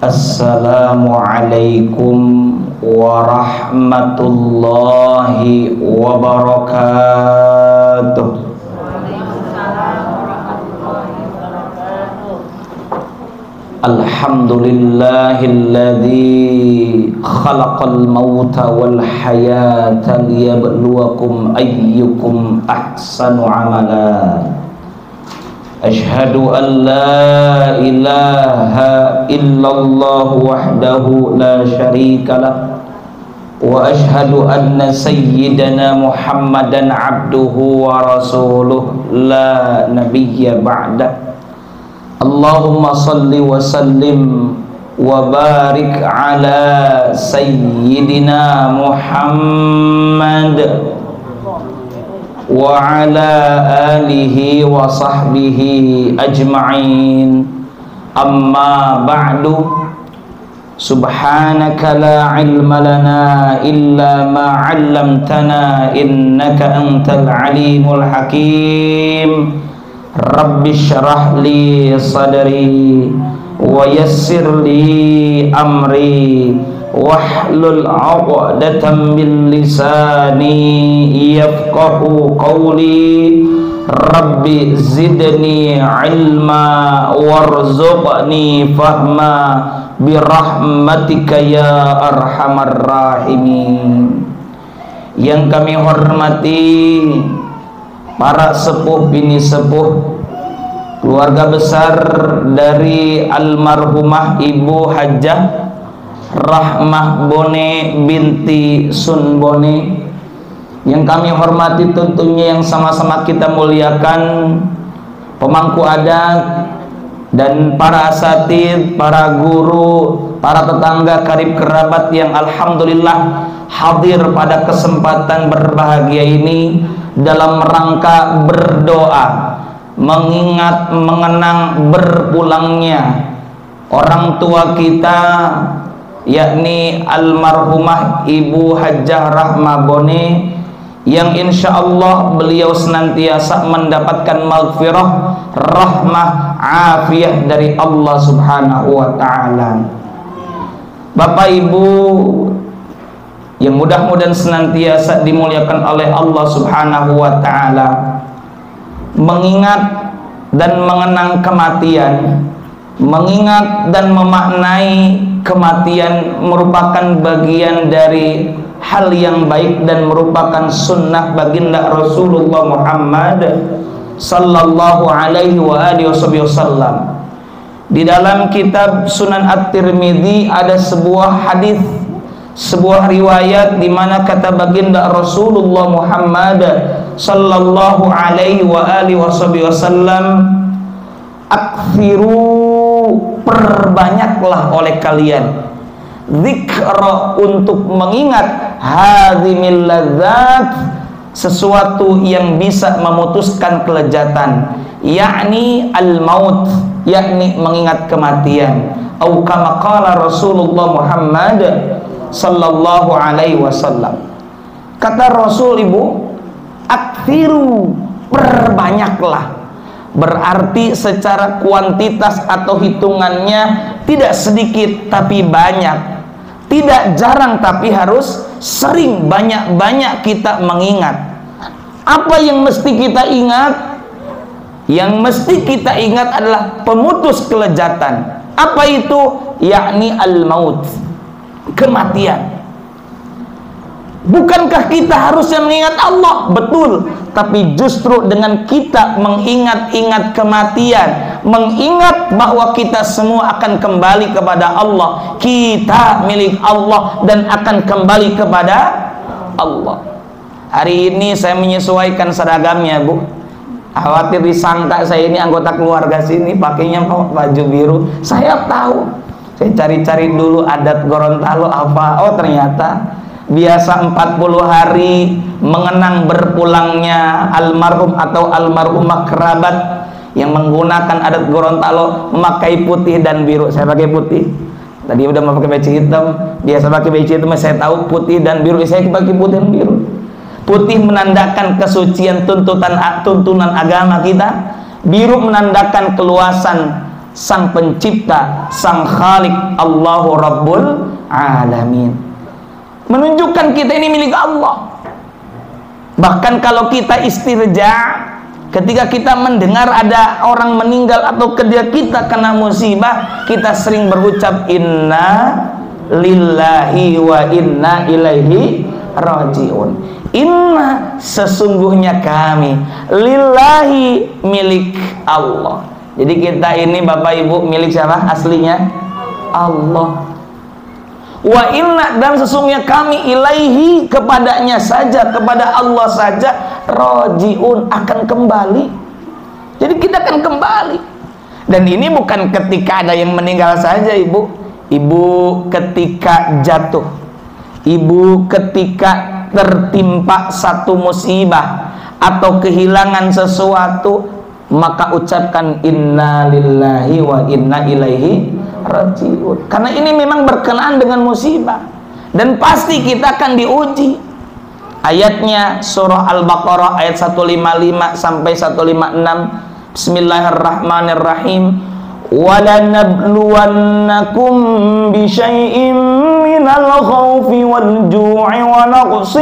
Assalamualaikum warahmatullahi wabarakatuh. Alhamdulillahilladzi khalaqal mauta wal hayata liyabluwakum ayyukum ahsanu amala. Ashhadu an la ilaha illallah wahdahu la syarika lah wa ashhadu anna sayyidana Muhammadan abduhu wa rasuluh la nabiyya ba'dah. Allahumma salli wa sallim wa barik ala sayyidina Muhammad wa ala alihi wa sahbihi ajma'in. Amma ba'du, subhanaka la ilma lana illa ma 'allamtana innaka antal alimul hakim. Rabbi syrah li sadri wa yassir li amri wahlul 'uqdatam min lisani yafqahu qawli. Rabbi zidni ilma warzuqni fahma birahmatika ya arhamar rahimin. Yang kami hormati para sepuh bini sepuh, keluarga besar dari almarhumah Ibu Hajjah Rahmah Bone binti Sun Bone, yang kami hormati tentunya, yang sama-sama kita muliakan pemangku adat dan para asatidz, para guru, para tetangga karib kerabat yang alhamdulillah hadir pada kesempatan berbahagia ini dalam rangka berdoa mengingat mengenang berpulangnya orang tua kita, yakni almarhumah Ibu Hajjah Rahmah Bone, yang insya Allah beliau senantiasa mendapatkan maghfirah, rahmah, afiyah dari Allah subhanahu wa ta'ala. Bapak Ibu yang mudah-mudahan senantiasa dimuliakan oleh Allah subhanahu wa ta'ala, mengingat dan mengenang kematian, mengingat dan memaknai kematian merupakan bagian dari hal yang baik dan merupakan sunnah baginda Rasulullah Muhammad sallallahu alaihi wa alihi wasallam. Di dalam kitab Sunan At-Tirmidzi ada sebuah hadis, sebuah riwayat di mana kata baginda Rasulullah Muhammad sallallahu alaihi wa alihi wasallam, aktsiru, perbanyaklah oleh kalian, zikra, untuk mengingat, hadhimil ladzat, sesuatu yang bisa memutuskan kelezatan, yakni al-maut, yakni mengingat kematian. Au kama qala Rasulullah Muhammad sallallahu alaihi wasallam. Kata Rasul, Ibu, aktsiru, perbanyaklah. Berarti secara kuantitas atau hitungannya tidak sedikit tapi banyak, tidak jarang tapi harus sering, banyak-banyak kita mengingat. Apa yang mesti kita ingat? Yang mesti kita ingat adalah pemutus kelezatan. Apa itu? Yakni al-maut, kematian. Bukankah kita harusnya mengingat Allah? Betul. Tapi justru dengan kita mengingat-ingat kematian, mengingat bahwa kita semua akan kembali kepada Allah, kita milik Allah dan akan kembali kepada Allah. Hari ini saya menyesuaikan seragamnya, Bu. Khawatir disangka saya ini anggota keluarga sini, pakainya baju biru. Saya tahu. Saya cari-cari dulu adat Gorontalo apa. Oh, ternyata biasa 40 hari mengenang berpulangnya almarhum atau almarhumah kerabat yang menggunakan adat Gorontalo memakai putih dan biru. Saya pakai putih. Tadi udah mau pakai peci hitam, biasa pakai peci hitam, saya tahu putih dan biru. Saya pakai putih dan biru. Putih menandakan kesucian tuntunan agama kita, biru menandakan keluasan Sang pencipta, sang khalik, Allahu Rabbul Alamin. Menunjukkan kita ini milik Allah. Bahkan kalau kita istirja, ketika kita mendengar ada orang meninggal atau ketika kita kena musibah, kita sering berucap inna lillahi wa inna ilaihi rajiun. Inna, sesungguhnya kami, lillahi, milik Allah. Jadi kita ini Bapak Ibu milik siapa aslinya? Allah. Wa inna, dan sesungguhnya kami, ilaihi, kepadanya saja, kepada Allah saja, rajiun, akan kembali. Jadi kita akan kembali. Dan ini bukan ketika ada yang meninggal saja, Ibu. Ibu ketika jatuh, ibu ketika tertimpa satu musibah atau kehilangan sesuatu, maka ucapkan inna lillahi wa inna ilaihi rajiun. Karena ini memang berkenaan dengan musibah dan pasti kita akan diuji. Ayatnya surah Al-Baqarah ayat 155 sampai 156. Bismillahirrahmanirrahim. وَلَنَبْلُوَنَّكُمْ بِشَيْءٍ مِّنَ الْخَوْفِ وَالْجُوعِ وَنَقْصٍ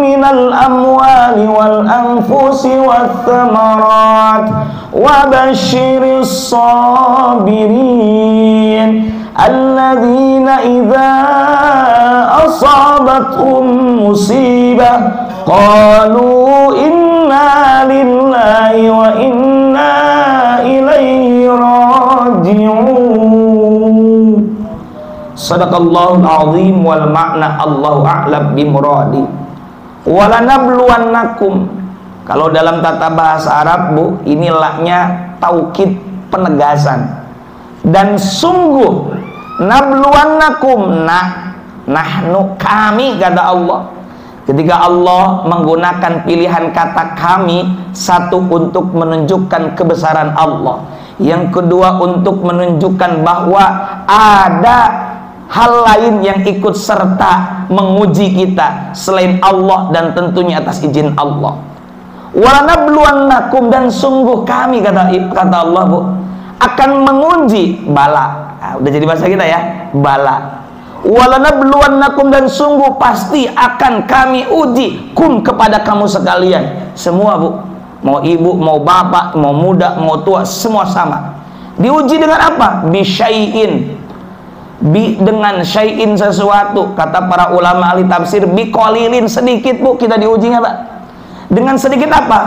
مِّنَ الْأَمْوَالِ وَالْأَنفُسِ وَالثَّمَرَاتِ وَبَشِّرِ الصَّابِرِينَ الَّذِينَ إِذَا أَصَابَتْهُم مُّصِيبَةٌ قَالُوا إِنَّا لِلَّهِ وَإِنَّا إِلَيْهِ raji'un. Sadaqallahul azim wal ma'na Allahu a'lam bimuradi. Walanabluwannakum, kalau dalam tata bahasa Arab, Bu, ini laknya taukid, penegasan. Dan sungguh nabluwannakum, nahnu, kami, kata Allah. Ketika Allah menggunakan pilihan kata kami, satu untuk menunjukkan kebesaran Allah, yang kedua untuk menunjukkan bahwa ada hal lain yang ikut serta menguji kita selain Allah dan tentunya atas izin Allah. Walanabluwannakum, dan sungguh kami, kata Allah, Bu, akan menguji, bala. Nah, udah jadi bahasa kita ya, bala. Walanabluwannakum, dan sungguh pasti akan kami uji, kum, kepada kamu sekalian semua, Bu, mau ibu, mau bapak, mau muda, mau tua, semua sama. Diuji dengan apa? Bisyai'in, dengan syai'in, sesuatu. Kata para ulama ahli tafsir, biqalilin, sedikit, Bu, kita diujinya, Pak. Dengan sedikit apa?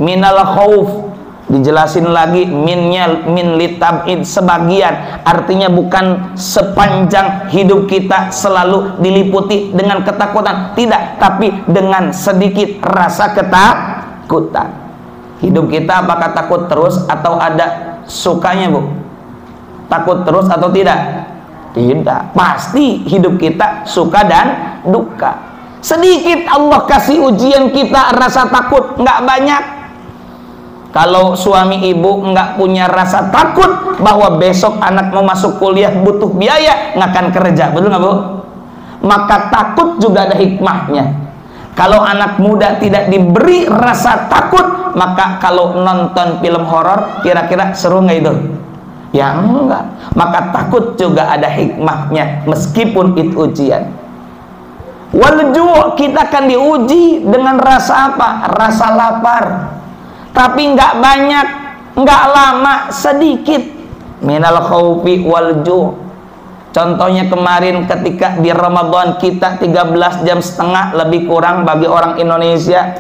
Minal khauf, dijelasin lagi, minnya min litab'id, sebagian, artinya bukan sepanjang hidup kita selalu diliputi dengan ketakutan, tidak, tapi dengan sedikit rasa ketakutan. Hidup kita apakah takut terus atau ada sukanya, Bu? Takut terus atau tidak? Tidak, pasti hidup kita suka dan duka. Sedikit Allah kasih ujian kita rasa takut, nggak banyak. Kalau suami ibu nggak punya rasa takut bahwa besok anak mau masuk kuliah butuh biaya, nggak akan kerja, betul nggak, Bu? Maka takut juga ada hikmahnya. Kalau anak muda tidak diberi rasa takut, maka kalau nonton film horor kira-kira seru nggak itu? Ya enggak. Maka takut juga ada hikmahnya meskipun itu ujian. Walju', kita akan diuji dengan rasa apa? Rasa lapar. Tapi nggak banyak, nggak lama, sedikit. Minal khaufi wal ju'. Contohnya kemarin ketika di Ramadan kita 13 jam setengah lebih kurang bagi orang Indonesia,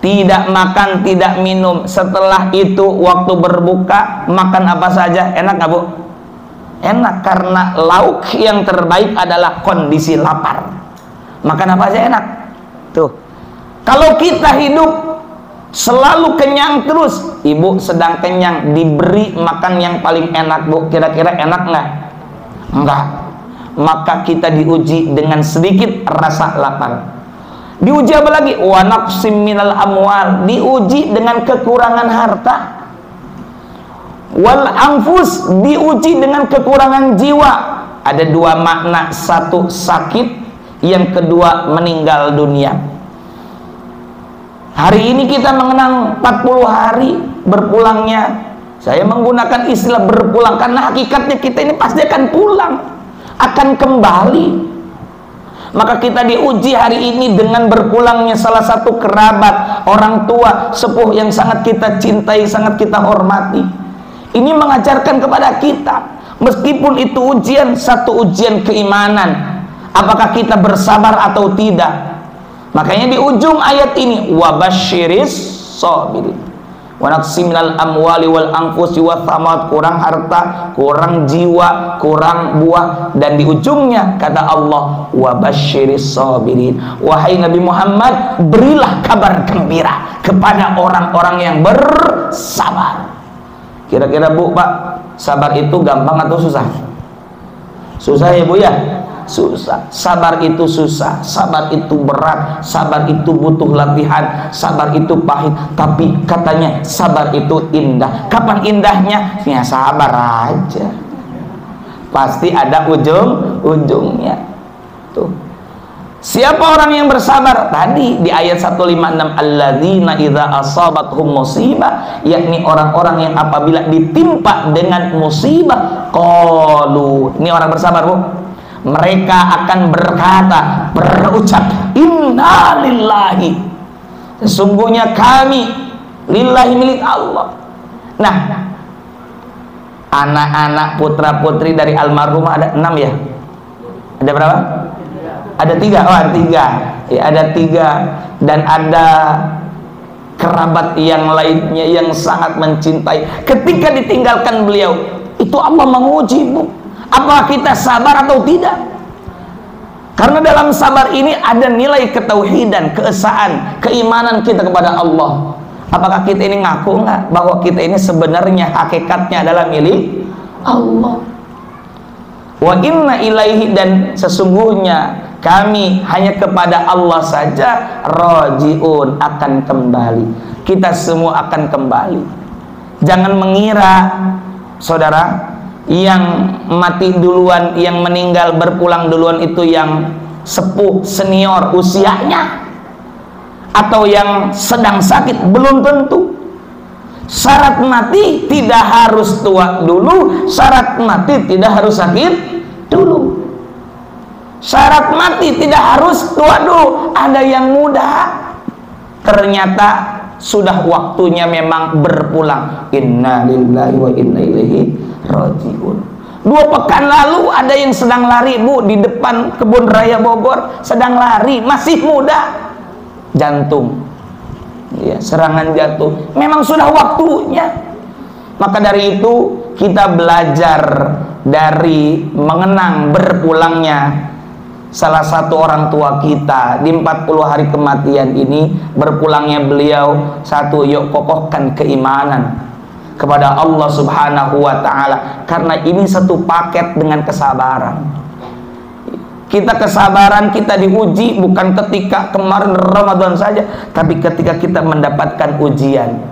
tidak makan, tidak minum. Setelah itu waktu berbuka makan apa saja, enak nggak, Bu? Enak, karena lauk yang terbaik adalah kondisi lapar. Makan apa aja enak. Tuh. Kalau kita hidup selalu kenyang terus, ibu sedang kenyang diberi makan yang paling enak, Bu, kira-kira enak nggak? Enggak. Maka kita diuji dengan sedikit rasa lapar. Diuji apa lagi? Wa naqsim minal amwal, diuji dengan kekurangan harta. Wal anfus, diuji dengan kekurangan jiwa. Ada dua makna, satu sakit, yang kedua meninggal dunia. Hari ini kita mengenang 40 hari berpulangnya Saya menggunakan istilah berpulang karena hakikatnya kita ini pasti akan pulang, akan kembali. Maka kita diuji hari ini dengan berpulangnya salah satu kerabat, orang tua, sepuh yang sangat kita cintai, sangat kita hormati. Ini mengajarkan kepada kita, meskipun itu ujian, satu ujian keimanan, apakah kita bersabar atau tidak. Makanya di ujung ayat ini, wabasyiris sabirin. Wa naqsi minal amwali wal anfusi wath thamat, kurang harta, kurang jiwa, kurang buah, dan di ujungnya kata Allah wabasyiris sabirin. Wahai Nabi Muhammad, berilah kabar gembira kepada orang-orang yang bersabar. Kira-kira Bu, Pak, sabar itu gampang atau susah? Susah ya Bu ya? Susah. Sabar itu susah, sabar itu berat, sabar itu butuh latihan, sabar itu pahit, tapi katanya sabar itu indah. Kapan indahnya? Ya sabar aja, pasti ada ujungnya. Tuh. Siapa orang yang bersabar? Tadi di ayat 156, alladzina idza asabathum musibah, yakni orang-orang yang apabila ditimpa dengan musibah qalu, ini orang bersabar Bu, mereka akan berkata, berucap, inna lillahi, sesungguhnya kami lillahi, milik Allah. Nah, anak-anak putra putri dari almarhum ada 6 ya? Ada berapa? Ada 3. Oh, ada 3 ya, ada 3. Dan ada kerabat yang lainnya yang sangat mencintai. Ketika ditinggalkan beliau, itu Allah menguji Bu, apakah kita sabar atau tidak? Karena dalam sabar ini ada nilai ketauhidan, keesaan, keimanan kita kepada Allah. Apakah kita ini ngaku enggak bahwa kita ini sebenarnya hakikatnya adalah milik Allah? Wa inna ilaihi, dan sesungguhnya kami hanya kepada Allah saja rajiun, akan kembali. Kita semua akan kembali. Jangan mengira saudara, yang mati duluan, yang meninggal berpulang duluan itu yang sepuh senior usianya, atau yang sedang sakit, belum tentu. Syarat mati tidak harus tua dulu, syarat mati tidak harus sakit dulu, syarat mati tidak harus tua dulu. Ada yang muda, ternyata sudah waktunya memang berpulang. Inna lillahi wa inna ilaihi rajiun. 2 pekan lalu ada yang sedang lari Bu di depan kebun raya Bogor, sedang lari, masih muda, jantung ya, serangan jantung, memang sudah waktunya. Maka dari itu kita belajar dari mengenang berpulangnya salah satu orang tua kita di 40 hari kematian ini. Berpulangnya beliau, satu, yuk kokohkan keimanan kepada Allah Subhanahu wa ta'ala, karena ini satu paket dengan kesabaran. Kita kesabaran kita diuji bukan ketika kemarin Ramadan saja, tapi ketika kita mendapatkan ujian.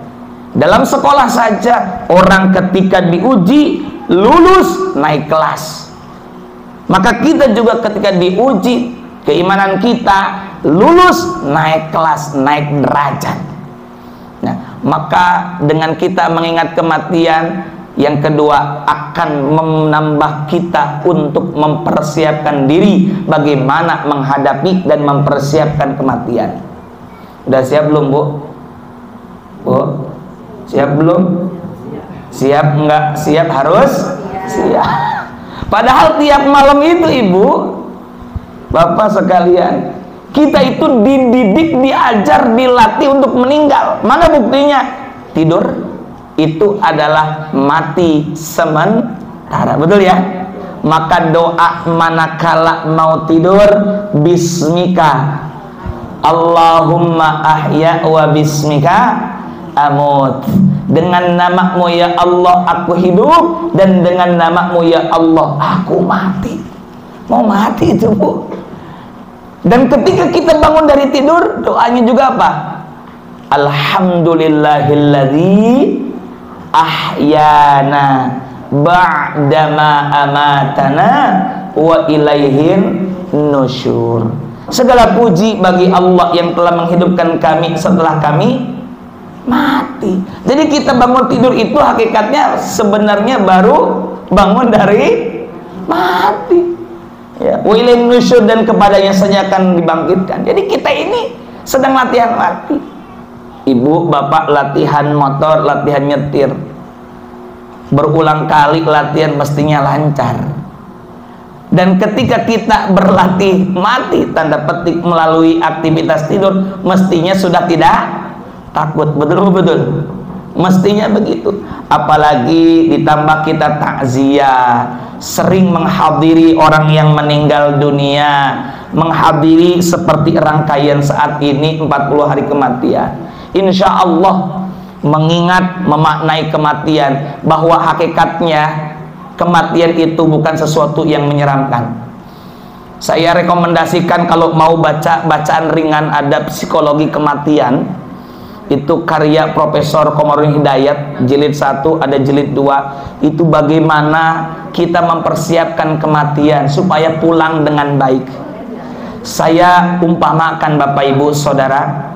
Dalam sekolah saja, orang ketika diuji lulus naik kelas, maka kita juga ketika diuji keimanan kita lulus naik kelas, naik derajat. Nah, maka dengan kita mengingat kematian, yang kedua akan menambah kita untuk mempersiapkan diri bagaimana menghadapi dan mempersiapkan kematian. Udah siap belum Bu? Bu, siap belum? Siap enggak? Siap, harus siap. Padahal tiap malam itu Ibu, Bapak sekalian, kita itu dididik, diajar, dilatih untuk meninggal. Mana buktinya? Tidur itu adalah mati sementara, betul ya? Maka doa manakala mau tidur, bismika Allahumma ahya wa bismika amut. Dengan namamu ya Allah aku hidup, dan dengan namamu ya Allah aku mati. Mau mati itu Bu. Dan ketika kita bangun dari tidur, doanya juga apa? Alhamdulillahilladzi ahyana ba'dama amatana wa ilaihin nusyur. Segala puji bagi Allah yang telah menghidupkan kami setelah kami mati. Jadi kita bangun tidur itu hakikatnya sebenarnya baru bangun dari mati. Ya, wa ilaihin nusyur, dan kepadanya saja akan dibangkitkan. Jadi kita ini sedang latihan mati. Ibu, bapak latihan motor, latihan nyetir, berulang kali latihan mestinya lancar. Dan ketika kita berlatih mati, tanda petik, melalui aktivitas tidur, mestinya sudah tidak takut. Betul-betul mestinya begitu. Apalagi ditambah kita takziah, sering menghadiri orang yang meninggal dunia, menghadiri seperti rangkaian saat ini 40 hari kematian. Insya Allah mengingat, memaknai kematian, bahwa hakikatnya kematian itu bukan sesuatu yang menyeramkan. Saya rekomendasikan kalau mau baca bacaan ringan ada psikologi kematian, itu karya Profesor Komarudin Hidayat, jilid 1, ada jilid 2. Itu bagaimana kita mempersiapkan kematian supaya pulang dengan baik. Saya umpamakan Bapak Ibu Saudara,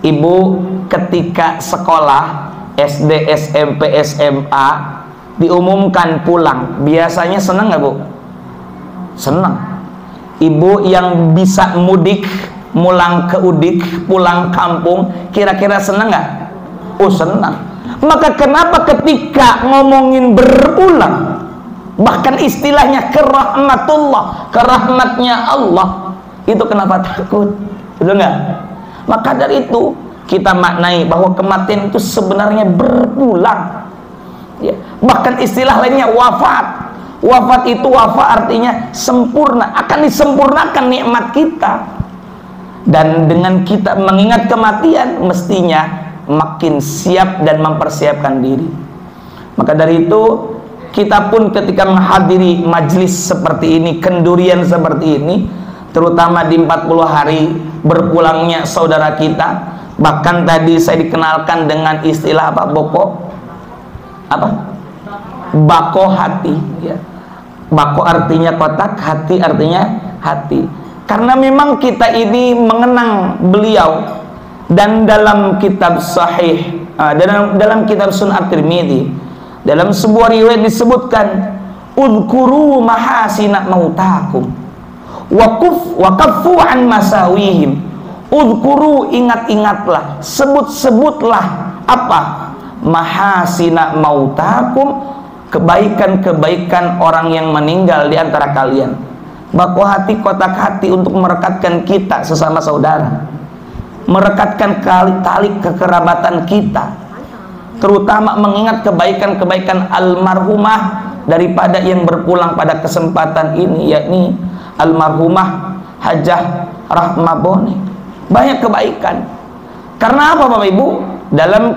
ibu ketika sekolah SD, SMP, SMA diumumkan pulang, biasanya senang nggak Bu? Senang. Ibu yang bisa mudik, mulang ke udik, pulang kampung, kira-kira senang nggak? Oh senang. Maka kenapa ketika ngomongin berulang, bahkan istilahnya kerahmatullah, kerahmatnya Allah, itu kenapa takut? Betul nggak? Maka dari itu kita maknai bahwa kematian itu sebenarnya berulang. Ya. Bahkan istilah lainnya wafat. Wafat itu wafa artinya sempurna, akan disempurnakan nikmat kita. Dan dengan kita mengingat kematian, mestinya makin siap dan mempersiapkan diri. Maka dari itu kita pun ketika menghadiri majlis seperti ini, kendurian seperti ini, terutama di 40 hari berpulangnya saudara kita, bahkan tadi saya dikenalkan dengan istilah apa? Bako hati, ya. Bako artinya kotak, hati artinya hati. Karena memang kita ini mengenang beliau, dan dalam kitab sahih, dalam kitab Sunan At-Tirmidzi, dalam sebuah riwayat disebutkan, udhkuru mahasina mautakum wa kaffu an masawihim. Udhkuru, ingat-ingatlah, sebut-sebutlah apa? Mahasina mautakum, kebaikan-kebaikan orang yang meninggal di antara kalian. Baku hati, kotak hati untuk merekatkan kita sesama saudara, merekatkan tali kekerabatan kita, terutama mengingat kebaikan-kebaikan almarhumah daripada yang berpulang pada kesempatan ini, yakni almarhumah Hajah Rahma Bone. Banyak kebaikan. Karena apa Bapak Ibu? Dalam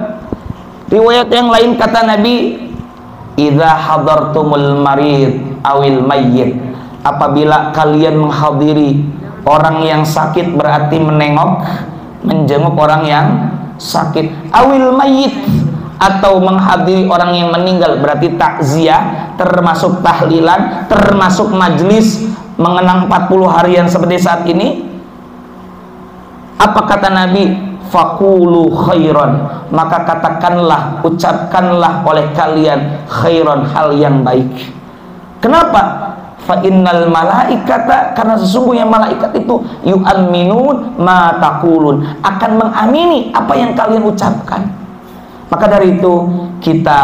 riwayat yang lain kata Nabi, idza hadartumul marid awil mayyit, apabila kalian menghadiri orang yang sakit, berarti menengok, menjenguk orang yang sakit, awil mayyit, atau menghadiri orang yang meninggal, berarti takziah, termasuk tahlilan, termasuk majlis mengenang 40 harian seperti saat ini. Apa kata Nabi? Fakulu khairan, maka katakanlah, ucapkanlah oleh kalian khairan, hal yang baik. Kenapa? Fa innal malaikata, karena sesungguhnya malaikat itu yu'minun ma taqulun, akan mengamini apa yang kalian ucapkan. Maka dari itu kita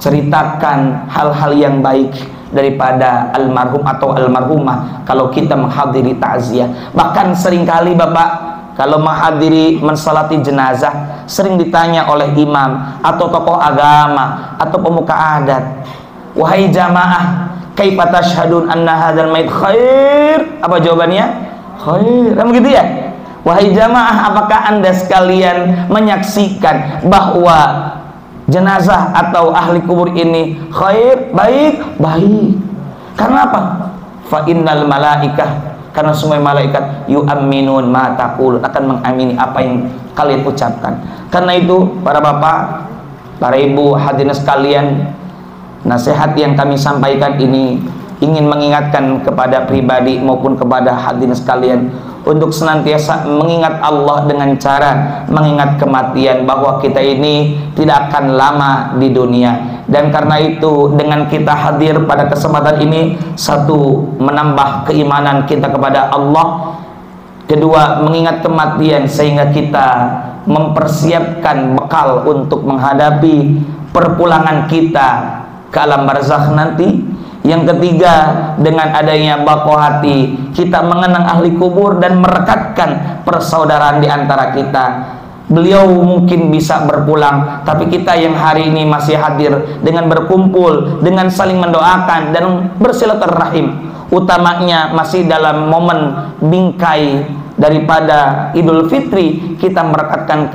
ceritakan hal-hal yang baik daripada almarhum atau almarhumah kalau kita menghadiri takziah. Bahkan seringkali Bapak, kalau menghadiri mensalati jenazah, sering ditanya oleh imam atau tokoh agama atau pemuka adat, wahai jamaah, kaifa tashhadun anna hadzal mayit khair? Apa jawabannya? Khair. Kan begitu ya? Wahai jamaah, apakah Anda sekalian menyaksikan bahwa jenazah atau ahli kubur ini khair, baik? Baik. Karena apa? Fa innal malaikah, karena semua malaikat yu'minun ma taqul, akan mengamini apa yang kalian ucapkan. Karena itu para bapak, para ibu, hadirin sekalian, nasihat yang kami sampaikan ini ingin mengingatkan kepada pribadi maupun kepada hadirin sekalian untuk senantiasa mengingat Allah dengan cara mengingat kematian, bahwa kita ini tidak akan lama di dunia. Dan karena itu dengan kita hadir pada kesempatan ini, satu, menambah keimanan kita kepada Allah, kedua, mengingat kematian sehingga kita mempersiapkan bekal untuk menghadapi perpulangan kita ke alam barzakh nanti. Yang ketiga, dengan adanya baqo hati, kita mengenang ahli kubur dan merekatkan persaudaraan di antara kita. Beliau mungkin bisa berpulang, tapi kita yang hari ini masih hadir dengan berkumpul, dengan saling mendoakan dan bersilaturahim, utamanya masih dalam momen bingkai daripada Idul Fitri, kita merekatkan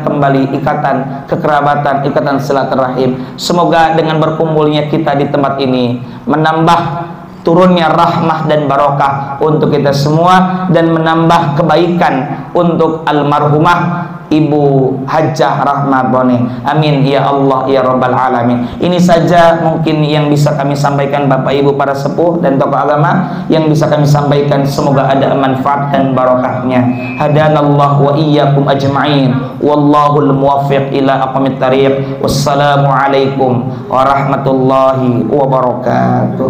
kembali ikatan kekerabatan, ikatan silaturahim. Semoga dengan berkumpulnya kita di tempat ini menambah turunnya rahmah dan barokah untuk kita semua, dan menambah kebaikan untuk almarhumah Ibu Hajjah Rahma Bone. Amin ya Allah ya Rabbal Alamin. Ini saja mungkin yang bisa kami sampaikan Bapak Ibu para sepuh dan tokoh agama yang bisa kami sampaikan. Semoga ada manfaat dan barokahnya. Hadanallah wa iyyakum ajma'in. Wallahul muwaffiq ila aqwamit thariq. Wassalamualaikum warahmatullahi wabarakatuh.